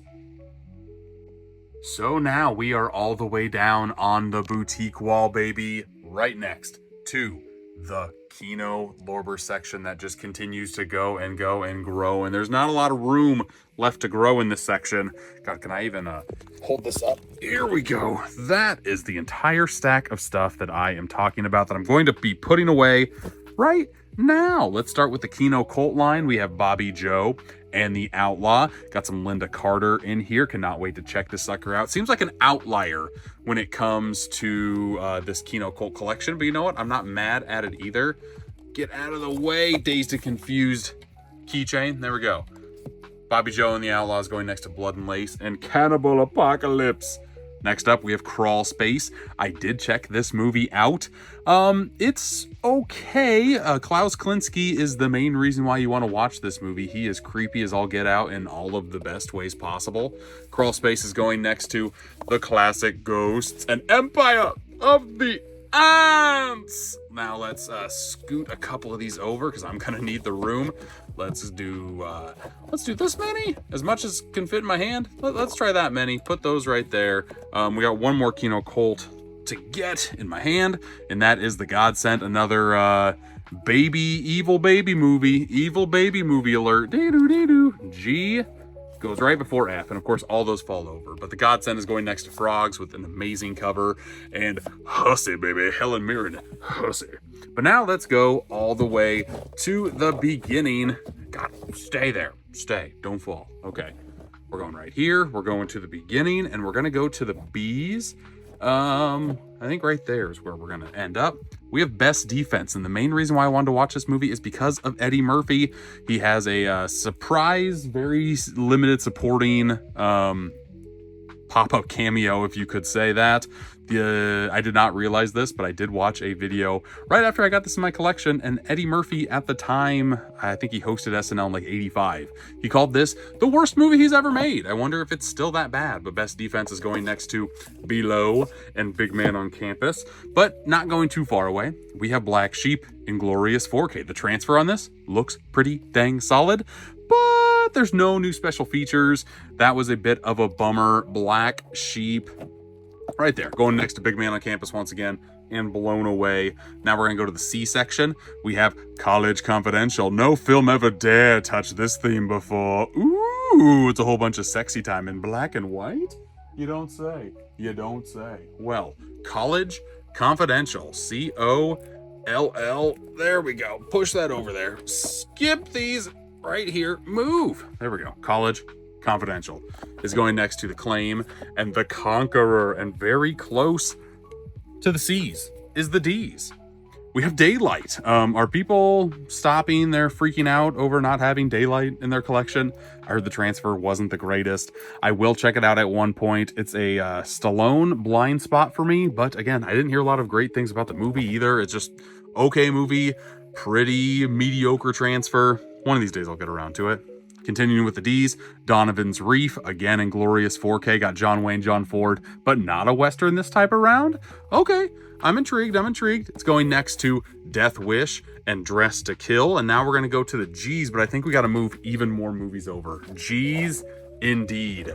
[SPEAKER 1] So now we are all the way down on the boutique wall, baby, right next to the Kino Lorber section that just continues to go and grow. And there's not a lot of room left to grow in this section. God, can I even hold this up? Here we go. That is the entire stack of stuff that I am talking about that I'm going to be putting away right now. Let's start with the Kino Cult line. We have Bobby Joe and the Outlaw. Got some Linda Carter in here. Cannot wait to check this sucker out. Seems like an outlier when it comes to this Kino Cult collection, but you know what? I'm not mad at it either. Get out of the way, Dazed and Confused keychain. There we go. Bobby Joe and the Outlaws going next to Blood and Lace and Cannibal Apocalypse. Next up, we have Crawl Space. I did check this movie out. It's okay. Klaus Kinski is the main reason why you want to watch this movie. He is creepy as all get out in all of the best ways possible. Crawl Space is going next to the classic Ghosts and Empire of the Ants. Now let's scoot a couple of these over because I'm gonna need the room. Let's do this many, as much as can fit in my hand. Let's try that many. Put those right there. We got one more Kino Colt to get in my hand, and that is the Godsent, another evil baby movie alert. G goes right before F, and of course all those fall over. But the Godsend is going next to Frogs with an amazing cover, and Hussy, baby, Helen Mirren, Hussy. But now let's go all the way to the beginning. God, stay there. Stay. Don't fall. Okay. We're going right here. We're going to the beginning, and we're going to go to the B's. I think right there is where we're going to end up. We have Best Defense, and the main reason why I wanted to watch this movie is because of Eddie Murphy. He has a surprise, very limited supporting pop-up cameo, if you could say that. I did not realize this, but I did watch a video right after I got this in my collection, and Eddie Murphy at the time, I think he hosted SNL in like 85. He called this the worst movie he's ever made. I wonder if it's still that bad, but Best Defense is going next to Below and Big Man on Campus, but not going too far away. We have Black Sheep in Glorious 4K. The transfer on this looks pretty dang solid, but there's no new special features. That was a bit of a bummer. Black Sheep right there, going next to Big Man on Campus once again, and Blown Away. Now we're gonna go to the C section. We have College Confidential. No film ever dare touch this theme before. Ooh, it's a whole bunch of sexy time in black and white? You don't say. You don't say. Well, College Confidential. COLL. There we go. Push that over there. Skip these right here. Move. There we go. College Confidential is going next to The Claim and The Conqueror, and very close to the C's is the D's. We have Daylight. Are people stopping? They're freaking out over not having Daylight in their collection. I heard the transfer wasn't the greatest. I will check it out at one point. It's a Stallone blind spot for me, but again, I didn't hear a lot of great things about the movie either. It's just okay movie, pretty mediocre transfer. One of these days I'll get around to it. Continuing with the D's, Donovan's Reef, again in glorious 4K, got John Wayne, John Ford, but not a Western this type around? Okay, I'm intrigued. It's going next to Death Wish and Dress to Kill, and now we're gonna go to the G's, but I think we gotta move even more movies over. G's, indeed.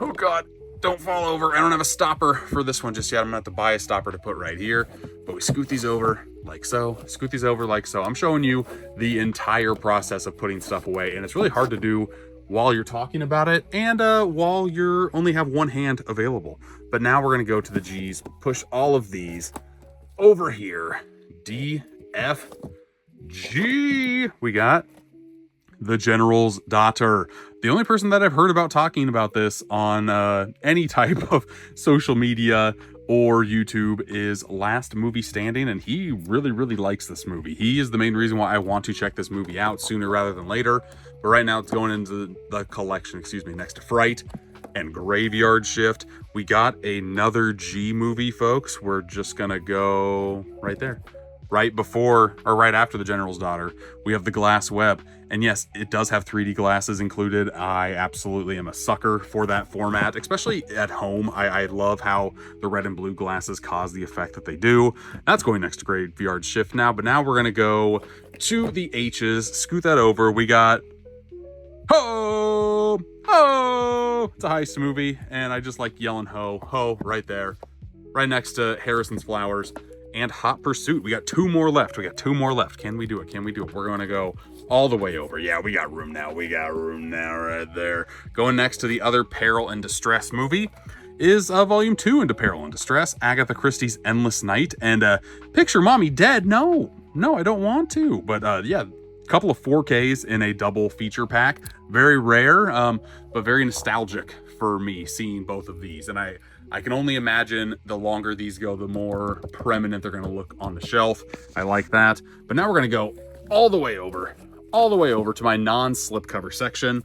[SPEAKER 1] Oh God, don't fall over. I don't have a stopper for this one just yet. I'm gonna have to buy a stopper to put right here, but we scoot these over like so, scoot these over like so. I'm showing you the entire process of putting stuff away, and it's really hard to do while you're talking about it and while you're only have one hand available. But now we're gonna go to the G's, push all of these over here. D, F, G. We got The General's Daughter. The only person that I've heard about talking about this on any type of social media or YouTube is Last Movie Standing, and he really likes this movie. He is the main reason why I want to check this movie out sooner rather than later. But right now it's going into the collection, next to Fright and Graveyard Shift. We got another G movie, folks. We're just gonna go right there. Right before or right after The General's Daughter, we have The Glass Web. And yes, it does have 3D glasses included. I absolutely am a sucker for that format, especially at home. I love how the red and blue glasses cause the effect that they do. That's going next to Graveyard Shift now, but now we're gonna go to the H's, scoot that over. We got Ho! Ho! It's a heist movie, and I just like yelling ho, ho, right there. Right next to Harrison's Flowers and Hot Pursuit. We got two more left. Can we do it? We're gonna go all the way over. Yeah, we got room now. Right there. Going next to the other Peril and Distress movie is Volume 2 into Peril and Distress, Agatha Christie's Endless Night, and Picture Mommy Dead. No, I don't want to. But yeah, a couple of 4Ks in a double feature pack. Very rare, but very nostalgic for me seeing both of these. And I can only imagine the longer these go, the more preeminent they're going to look on the shelf. I like that. But now we're going to go all the way over to my non-slipcover section.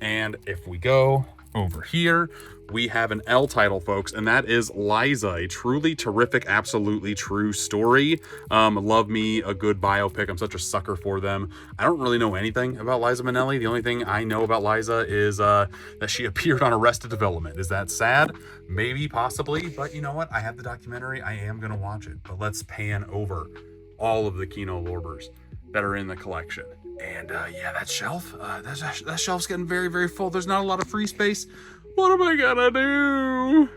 [SPEAKER 1] And if we go over here, we have an L title, folks, and that is Liza, a truly terrific, absolutely true story. Love me a good biopic. I'm such a sucker for them. I don't really know anything about Liza Minnelli. The only thing I know about Liza is that she appeared on Arrested Development. Is that sad? Maybe, possibly, but you know what? I have the documentary. I am gonna watch it. But let's pan over all of the Kino Lorbers that are in the collection. And yeah, that shelf's getting very full. There's not a lot of free space. What am I gonna do?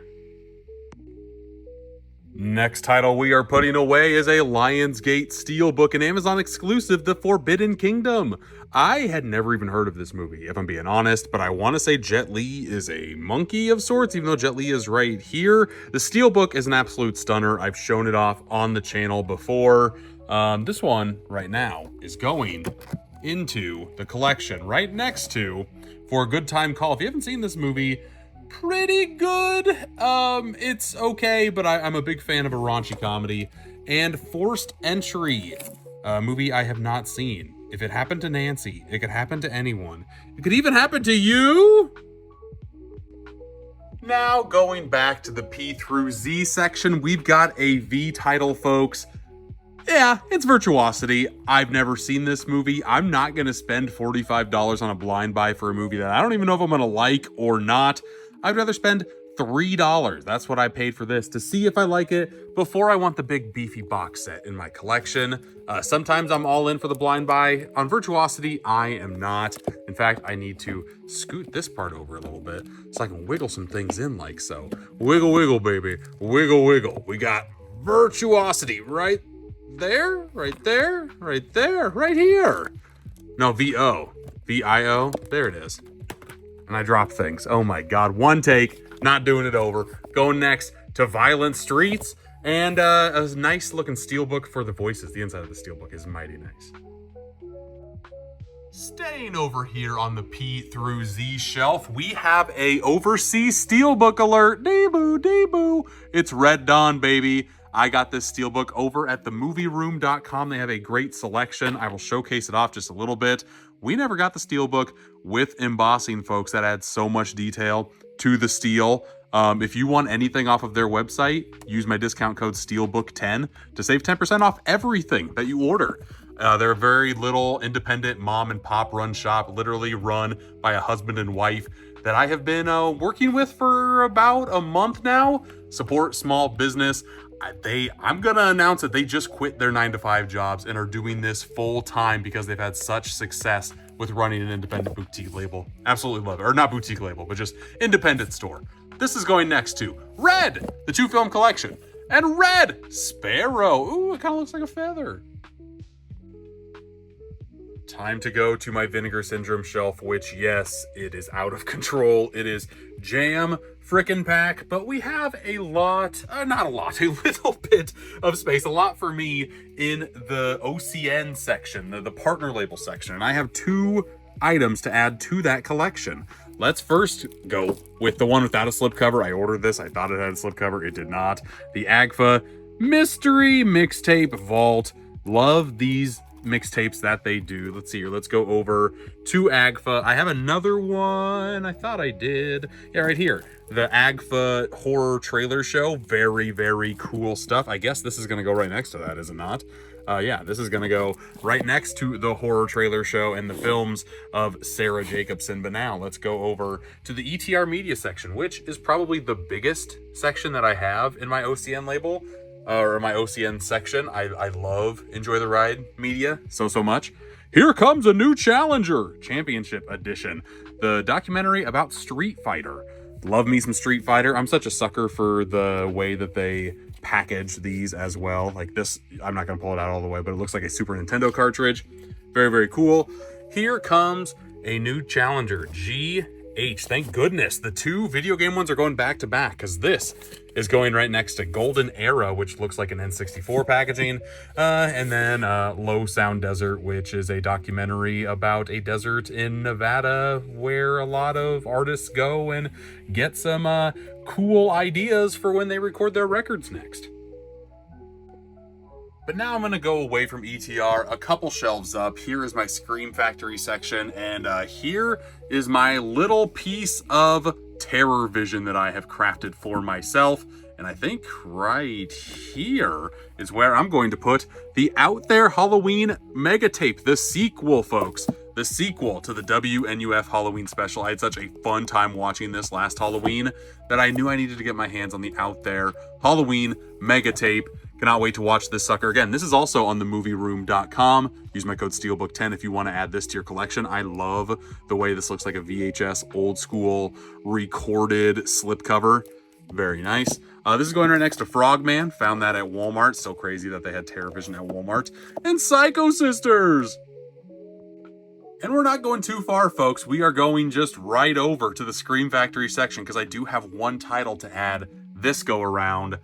[SPEAKER 1] Next title we are putting away is a Lionsgate Steelbook, an Amazon exclusive, The Forbidden Kingdom. I had never even heard of this movie, if I'm being honest, but I want to say Jet Li is a monkey of sorts, even though Jet Li is right here. The Steelbook is an absolute stunner. I've shown it off on the channel before. This one right now is going into the collection right next to For a Good Time Call. If you haven't seen this movie, pretty good. It's okay, but I'm a big fan of a raunchy comedy. And Forced Entry, a movie I have not seen. If it happened to Nancy, it could happen to anyone. It could even happen to you. Now going back to the P through Z section, we've got a V title, folks. Yeah, it's Virtuosity. I've never seen this movie. I'm not going to spend $45 on a blind buy for a movie that I don't even know if I'm going to like or not. I'd rather spend $3. That's what I paid for this, to see if I like it before I want the big beefy box set in my collection. Sometimes I'm all in for the blind buy. On Virtuosity, I am not. In fact, I need to scoot this part over a little bit so I can wiggle some things in like so. Wiggle, wiggle, baby. Wiggle, wiggle. We got Virtuosity right there, right there, right there, right here. No, V-O. V-I-O. There it is. And I drop things. Oh my God. One take. Not doing it over. Going next to Violent Streets. And a nice looking steelbook for the voices. The inside of the steelbook is mighty nice. Staying over here on the P through Z shelf, we have a overseas steelbook alert. Debut, debut. It's Red Dawn, baby. I got this steelbook over at themovieroom.com. They have a great selection. I will showcase it off just a little bit. We never got the steelbook with embossing, folks. That adds so much detail to the steel. If you want anything off of their website, use my discount code STEELBOOK10 to save 10% off everything that you order. They're a very little independent mom and pop run shop, literally run by a husband and wife that I have been working with for about a month now. Support small business. I'm gonna announce that they just quit their 9-to-5 jobs and are doing this full time because they've had such success with running an independent boutique label. Absolutely love it. Or not boutique label, but just independent store. This is going next to Red, the 2-film collection, and Red Sparrow. Ooh, it kind of looks like a feather. Time to go to my Vinegar Syndrome shelf, which, yes, it is out of control. It is jam frickin' pack, but we have a lot, not a lot, a little bit of space, a lot for me in the OCN section, the partner label section, and I have 2 items to add to that collection. Let's first go with the one without a slipcover. I ordered this. I thought it had a slipcover. It did not. The AGFA Mystery Mixtape Vault. Love these mixtapes that they do. Let's see here. Let's go over to AGFA. I have another one. I thought I did. Yeah, right here. The AGFA Horror Trailer Show. Very, very cool stuff. I guess this is going to go right next to that, is it not? Yeah, this is going to go right next to the Horror Trailer Show and the films of Sarah Jacobson. But now let's go over to the ETR Media section, which is probably the biggest section that I have in my OCN label. Or my OCN section. I love Enjoy the Ride media so much. Here comes a new challenger, Championship Edition, the documentary about Street Fighter. Love me some Street Fighter. I'm such a sucker for the way that they package these as well. Like this, I'm not gonna pull it out all the way, but it looks like a Super Nintendo cartridge. Very, very cool. Here comes a new challenger, GH. Thank goodness the 2 video game ones are going back to back, because this is going right next to Golden Era, which looks like an N64 packaging, and then Low Sound Desert, which is a documentary about a desert in Nevada where a lot of artists go and get some cool ideas for when they record their records next. But now I'm going to go away from ETR a couple shelves up. Here is my Scream Factory section, and here is my little piece of terror vision that I have crafted for myself. And I think right here is where I'm going to put the Out There Halloween Mega Tape, the sequel, folks. The sequel to the WNUF Halloween special. I had such a fun time watching this last Halloween that I knew I needed to get my hands on the Out There Halloween Mega Tape. Cannot wait to watch this sucker. Again, this is also on themovieroom.com. Use my code STEELBOOK10 if you want to add this to your collection. I love the way this looks like a VHS old school recorded slipcover. Very nice. This is going right next to Frogman. Found that at Walmart. So crazy that they had TerrorVision at Walmart. And Psycho Sisters. And we're not going too far, folks. We are going just right over to the Scream Factory section because I do have one title to add this go around.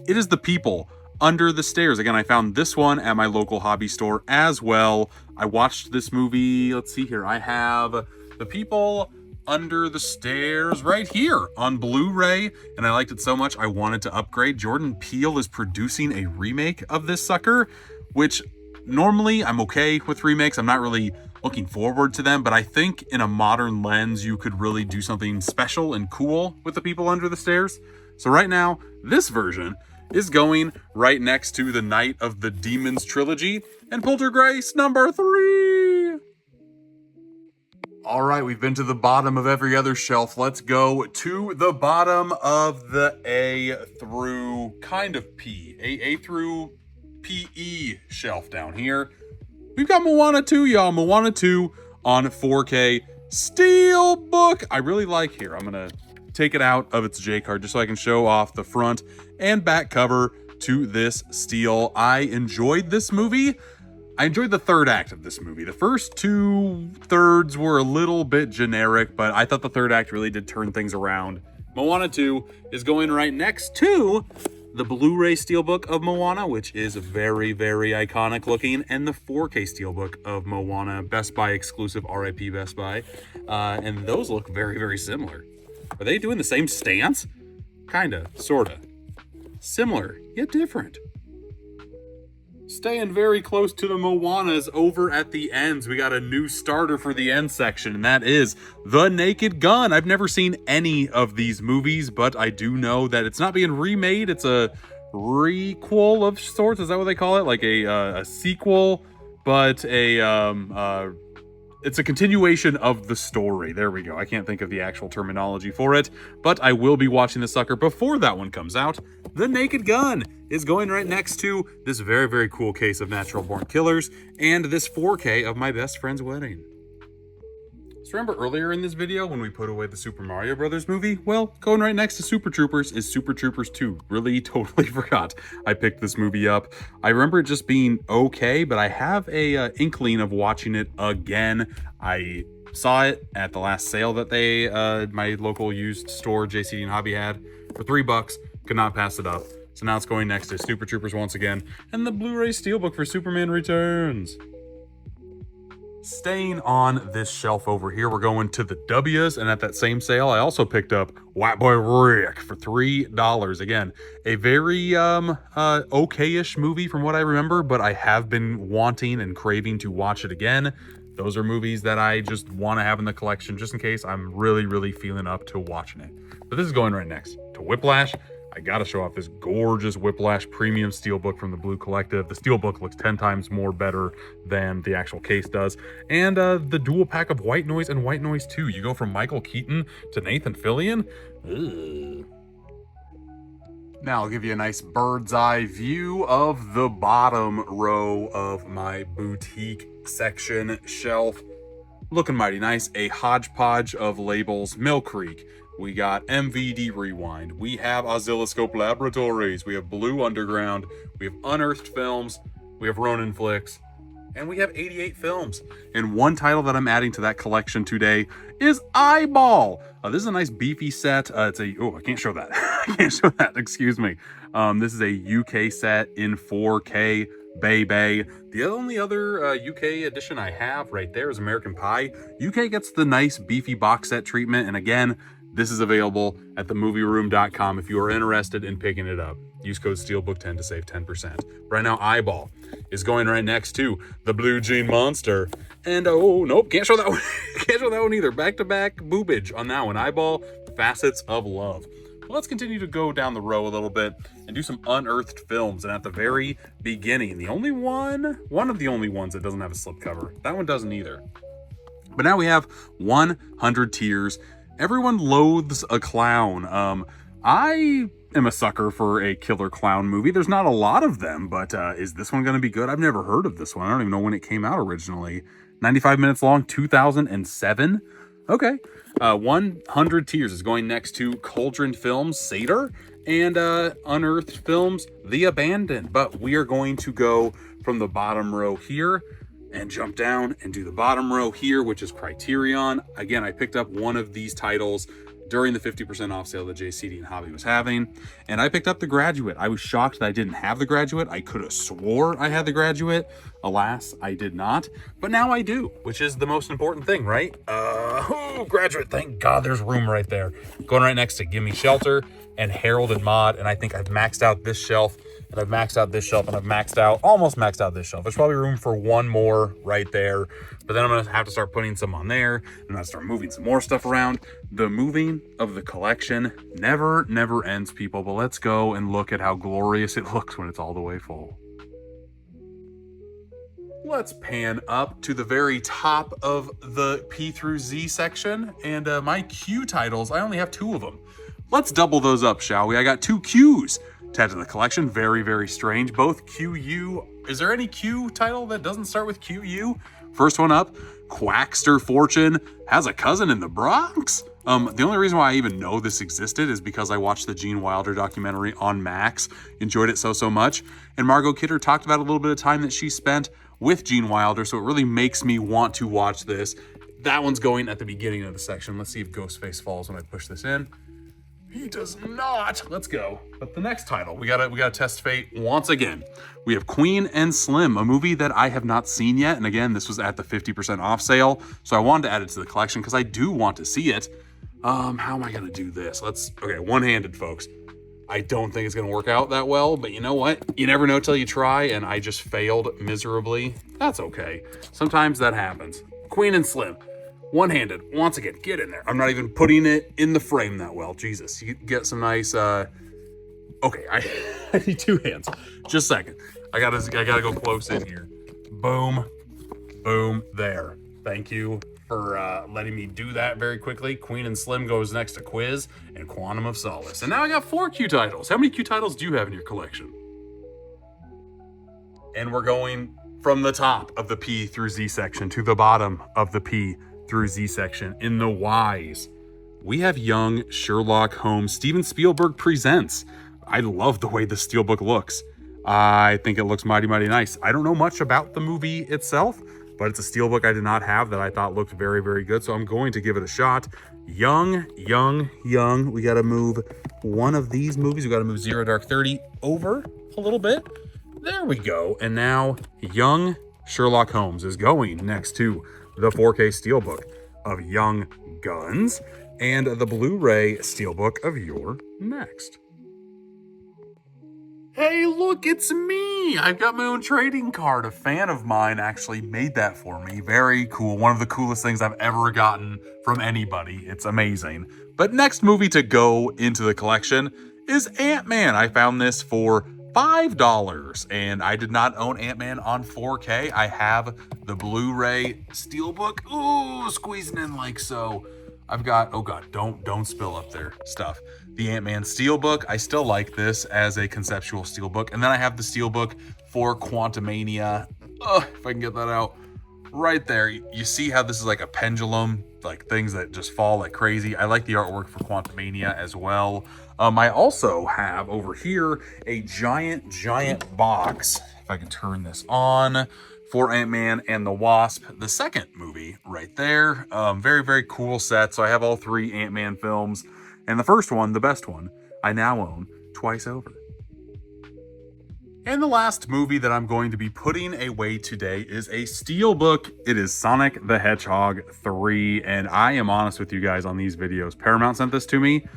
[SPEAKER 1] It is The People Under the Stairs. Again, I found this one at my local hobby store as well. I watched this movie. Let's see here. I have The People Under the Stairs right here on Blu-ray, and I liked it so much I wanted to upgrade. Jordan Peele is producing a remake of this sucker, which normally I'm okay with remakes. I'm not really looking forward to them, but I think in a modern lens you could really do something special and cool with The People Under the Stairs. So right now, this version is going right next to the Night of the Demons trilogy and Poltergeist number 3. All right, we've been to the bottom of every other shelf. Let's go to the bottom of the A through kind of P, A through PE shelf down here. We've got Moana 2, y'all. Moana 2 on 4K Steelbook. I really like here. I'm going to take it out of its J card just so I can show off the front and back cover to this steel. I enjoyed this movie. I enjoyed the third act of this movie. The first 2/3 were a little bit generic, but I thought the third act really did turn things around. Moana 2 is going right next to the Blu-ray Steelbook of Moana, which is very, very iconic looking, and the 4K Steelbook of Moana, Best Buy exclusive, RIP Best Buy. And those look very, very similar. Are they doing the same stance? Kinda, sorta. Similar, yet different. Staying very close to the Moanas over at the ends. We got a new starter for the end section, and that is The Naked Gun. I've never seen any of these movies, but I do know that it's not being remade. It's a requel of sorts. Is that what they call it? Like a sequel, but it's a continuation of the story. There we go. I can't think of the actual terminology for it, but I will be watching the sucker before that one comes out. The Naked Gun is going right next to this very, very cool case of Natural Born Killers and this 4K of My Best Friend's Wedding. So remember earlier in this video when we put away the Super Mario Brothers movie? Well, going right next to Super Troopers is Super Troopers 2. Really totally forgot I picked this movie up. I remember it just being okay, but I have a inkling of watching it again. I saw it at the last sale that they, my local used store, JCD and Hobby, had for $3. Could not pass it up. So now it's going next to Super Troopers once again and the Blu-ray Steelbook for Superman Returns. Staying on this shelf over here, we're going to the W's, and at that same sale, I also picked up White Boy Rick for $3. Again, a very okay-ish movie from what I remember, but I have been wanting and craving to watch it again. Those are movies that I just want to have in the collection just in case I'm really, really feeling up to watching it. But this is going right next to Whiplash. I gotta show off this gorgeous Whiplash premium steelbook from the Blue Collective. The steelbook looks 10 times more better than the actual case does. And the dual pack of White Noise and White Noise 2. You go from Michael Keaton to Nathan Fillion. Ugh. Now I'll give you a nice bird's eye view of the bottom row of my boutique section shelf. Looking mighty nice. A hodgepodge of labels. Mill Creek. We got MVD Rewind. We have Oscilloscope Laboratories. We have Blue Underground. We have Unearthed Films. We have Ronin Flicks. And we have 88 films. And one title that I'm adding to that collection today is Eyeball. This is a nice beefy set. It's a, oh, I can't show that. I can't show that, excuse me. This is a UK set in 4K. Bay. The only other UK edition I have right there is American Pie. UK gets the nice beefy box set treatment. And again, this is available at themovieroom.com if you are interested in picking it up. Use code STEELBOOK10 to save 10%. Right now, Eyeball is going right next to the Blue Jean Monster. And oh, nope, can't show that one. Can't show that one either. Back-to-back boobage on that one. Eyeball, Facets of Love. Well, let's continue to go down the row a little bit and do some unearthed films. And at the very beginning, the only one of the only ones that doesn't have a slipcover. That one doesn't either. But now we have 100 Tears. Everyone loathes a clown. I am a sucker for a killer clown movie. There's not a lot of them, but is this one going to be good? I've never heard of this one. I don't even know when it came out originally. 95 minutes long, 2007. Okay. 100 Tears is going next to Cauldron Films, Seder, and Unearthed Films, The Abandoned. But we are going to go from the bottom row here and jump down and do the bottom row here, which is Criterion. Again, I picked up one of these titles during the 50% off sale that JCD and Hobby was having, and I picked up The Graduate. I was shocked that I didn't have The Graduate. I could have swore I had The Graduate. Alas, I did not, but now I do, which is the most important thing, right? Graduate, thank God there's room right there. Going right next to Gimme Shelter and Harold and Maude, and I think I've maxed out this shelf, and I've maxed out this shelf, and I've almost maxed out this shelf. There's probably room for one more right there, but then I'm gonna have to start putting some on there, and I'm gonna start moving some more stuff around. The moving of the collection never ends, people, but let's go and look at how glorious it looks when it's all the way full. Let's pan up to the very top of the P through Z section, and my Q titles, I only have 2 of them. Let's double those up, shall we? I got 2 Qs to add to the collection. Very strange. Both QU. Is there any Q title that doesn't start with QU? First one up, Quackster Fortune has a cousin in the Bronx. The only reason why I even know this existed is because I watched the Gene Wilder documentary on Max, enjoyed it so much, and Margot Kidder talked about a little bit of time that she spent with Gene Wilder, so it really makes me want to watch this. That one's going at the beginning of the section. Let's see if Ghostface falls when I push this in. He does not. Let's go. But the next title, we gotta test fate once again. We have Queen and Slim, a movie that I have not seen yet, and again, this was at the 50% off sale, so I wanted to add it to the collection because I do want to see it. How am I gonna do this? Okay, one-handed, folks. I don't think it's going to work out that well, but you know what? You never know till you try, and I just failed miserably. That's okay. Sometimes that happens. Queen and Slim. One-handed. Once again, get in there. I'm not even putting it in the frame that well. Jesus. You get some nice, okay, I need two hands. Just a second. I gotta go close in here. Boom. Boom. There. Thank you for letting me do that very quickly. Queen and Slim goes next to Quiz and Quantum of Solace. And now I got 4 Q titles. How many Q titles do you have in your collection? And we're going from the top of the P through Z section to the bottom of the P through Z section. In the Y's, we have young Sherlock Holmes. Steven Spielberg presents. I love the way the Steelbook looks. I think it looks mighty, mighty nice. I don't know much about the movie itself, but it's a Steelbook I did not have that I thought looked very, very good. So I'm going to give it a shot. Young. We got to move one of these movies. We got to move Zero Dark 30 over a little bit. There we go. And now young Sherlock Holmes is going next to the 4K Steelbook of Young Guns and the Blu-ray Steelbook of You're Next. Hey, look, it's me. I've got my own trading card. A fan of mine actually made that for me. Very cool. One of the coolest things I've ever gotten from anybody. It's amazing. But next movie to go into the collection is Ant-Man. I found this for $5, and I did not own Ant-Man on 4K. I have the Blu-ray Steelbook. Ooh, squeezing in like so. I've got, oh God, don't spill up there stuff. The Ant-Man Steelbook. I still like this as a conceptual Steelbook. And then I have the Steelbook for Quantumania. If I can get that out right there. You see how this is like a pendulum, like things that just fall like crazy. I like the artwork for Quantumania as well. I also have over here a giant box, if I can turn this on, for Ant-Man and the Wasp, the second movie right there. Very, very cool set. So I have all 3 Ant-Man films. And the first one, the best one, I now own twice over. And the last movie that I'm going to be putting away today is a Steelbook. It is Sonic the Hedgehog 3. And I am honest with you guys on these videos. Paramount sent this to me.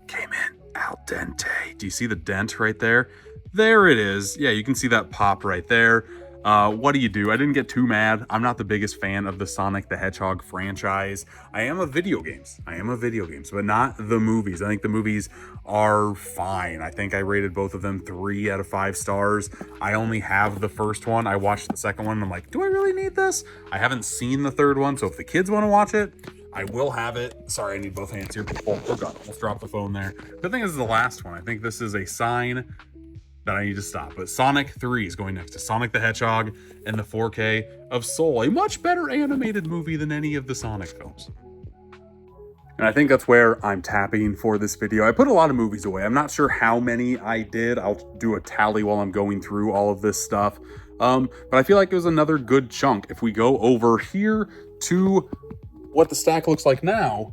[SPEAKER 1] Came in al dente. Do you see the dent right there? There it is. Yeah, you can see that pop right there. What do you do? I didn't get too mad. I'm not the biggest fan of the Sonic the Hedgehog franchise. I am a video games, but not the movies. I think the movies are fine. I think I rated both of them 3 out of 5 stars. I only have the first one. I watched the second one and I'm like, do I really need this? I haven't seen the third one, so if the kids want to watch it, I will have it. Sorry, I need both hands here. Oh God, almost dropped the phone there. The thing is the last one. I think this is a sign that I need to stop. But Sonic 3 is going next to Sonic the Hedgehog and the 4K of Soul, a much better animated movie than any of the Sonic films. And I think that's where I'm tapping for this video. I put a lot of movies away. I'm not sure how many I did. I'll do a tally while I'm going through all of this stuff. But I feel like it was another good chunk. If we go over here to what the stack looks like now,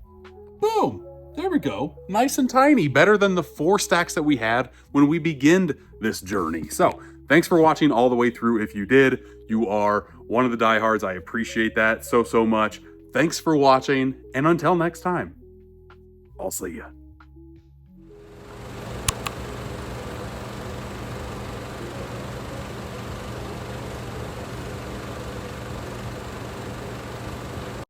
[SPEAKER 1] boom. There we go. Nice and tiny. Better than the 4 stacks that we had when we beginned this journey. So thanks for watching all the way through. If you did, you are one of the diehards. I appreciate that so much. Thanks for watching. And until next time, I'll see ya.